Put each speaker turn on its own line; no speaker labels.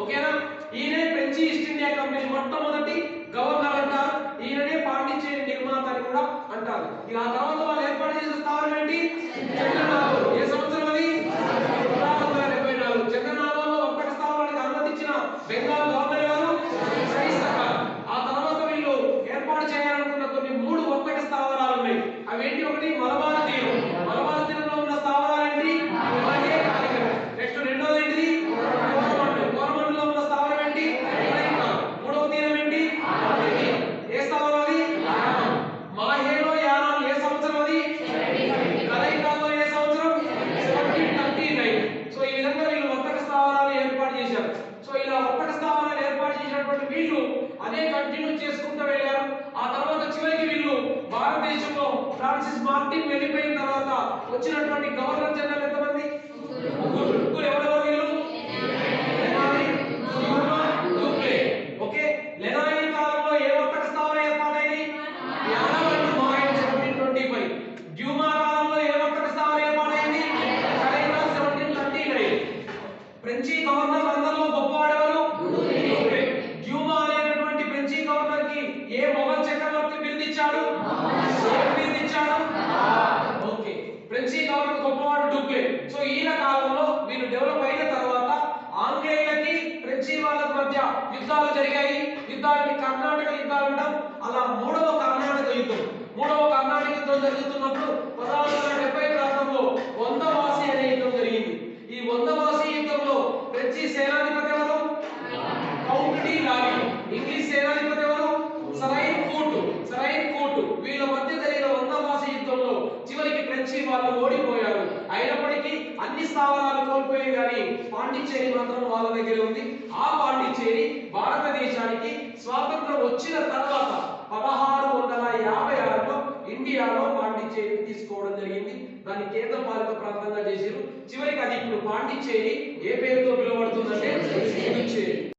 ఓకేనా? ఈయనే French east India company మొట్టమొదటి గవర్నర్ అంటారు. ఈయననే పాండిచ్చేరి నిర్మాత అని కూడా అంటారు. ఇక ఆ తర్వాత వాళ్ళు ఏర్పాటు చేసిన స్థావరం ఏంటి? చంద్రనాథం. ఏ సంవత్సరం అది? 1674. చంద్రనాథంలో ఒక్కటి స్థావరానికి అనుమతించిన బెంగాల్ గవర్నర్ ఎవరు? ఆ తర్వాత వీళ్ళు ఏర్పాటు చేయాలనుకున్న కొన్ని 3 ఒక్కటి స్థావరాలు ఉన్నాయి. అవేంటి? ఒకటి మలబార్ తీరం. మలబార్ తీరంలో ఉన్న స్థావరాలు ఏంటి? నెక్స్ట్ రెండోది ఏంటి? కోరమండల్. కోరమండల్లో ఉన్న స్థావరం ఏంటి? మూడవ తీరం ఏంటి? ఏ స్థావరం అది? మాహేలో యానాం. ఏ సంవత్సరం అది? కలైకాలో ఏ సంవత్సరం? 1739. సో ఈ విధంగా వీళ్ళు వర్తక స్థావరాలు ఏర్పాటు చేశారు. సో ఇలా వర్తక స్థావరాలు ఏర్పాటు చేసినటువంటి వీళ్ళు అదే కంటిన్యూ చేసుకుంటూ వెళ్ళారు. ఆ తర్వాత చివరికి వీళ్ళు భారతదేశంలో ఫ్రాన్సిస్ మార్టిన్ వెళ్ళిపోయిన తర్వాత వచ్చినటువంటి గవర్నర్ జనరల్ ఎంతమంది? ముగ్గురు. ఎవరెవరు వీళ్ళు? ఓకే. లెనాయి కాలంలో ఏ వర్తక స్థావరం ఏర్పాటైంది? యానాం అండ్ మాహే 1725. డ్యూమా కాలంలో ఏ వర్తక స్థావరం ఏర్పాటైంది? కలైకా 1739. ఫ్రెంచి గవర్నర్ అందరిలో గొప్పవాడెవరు? డ్యూమా అనేటువంటి ఫ్రెంచి గవర్నర్ కి ఏ మొఘల్ చక్రవర్తి బిరుదిచ్చాడు? బిరుదిచ్చాడు. ఓకే. ఫ్రెంచి గవర్నర్ గొప్పవాడు డూప్లే. సో ఈయన కాలంలో వీళ్ళు డెవలప్ అయిన తర్వాత ఆంగ్లేయులకి ఫ్రెంచి వాళ్ళ మధ్య యుద్ధాలు జరిగాయి. యుద్ధాలని కర్ణాటక యుద్ధాలు అంటాం. అలా మూడవ కర్ణాటక యుద్ధం జరుగుతున్నప్పుడు 1670 ప్రాంతంలో వందవాసి అనే యుద్ధం జరిగింది. ఈ వందవాసి యుద్ధంలో ఫ్రెంచి సేనాధిపతి ఎవరు? Count D lorry. ఇంగ్లీష్ సేనాధిపతి ఎవరు? సరైన్ కూట్. వీళ్ళ మధ్య జరిగిన వందవాసి యుద్ధంలో చివరికి ఫ్రెంచి వాళ్ళు ఓడిపోయారు. అయినప్పటికీ అన్ని స్థావరాలు కోల్పోయాయి కానీ పాండిచ్చేరి మాత్రం వాళ్ళ దగ్గర ఉంది. ఆ పాండిచ్చేరి భారతదేశానికి స్వాతంత్రం వచ్చిన తర్వాత 1656లో ఇండియాలో పాండిచ్చేరి తీసుకోవడం జరిగింది. దాన్ని కేంద్ర పాలిత ప్రాంతంగా చేశారు. చివరికి అది ఇప్పుడు పాండిచ్చేరి ఏ పేరుతో పిలువబడుతుందంటే పుదుచ్చేరి.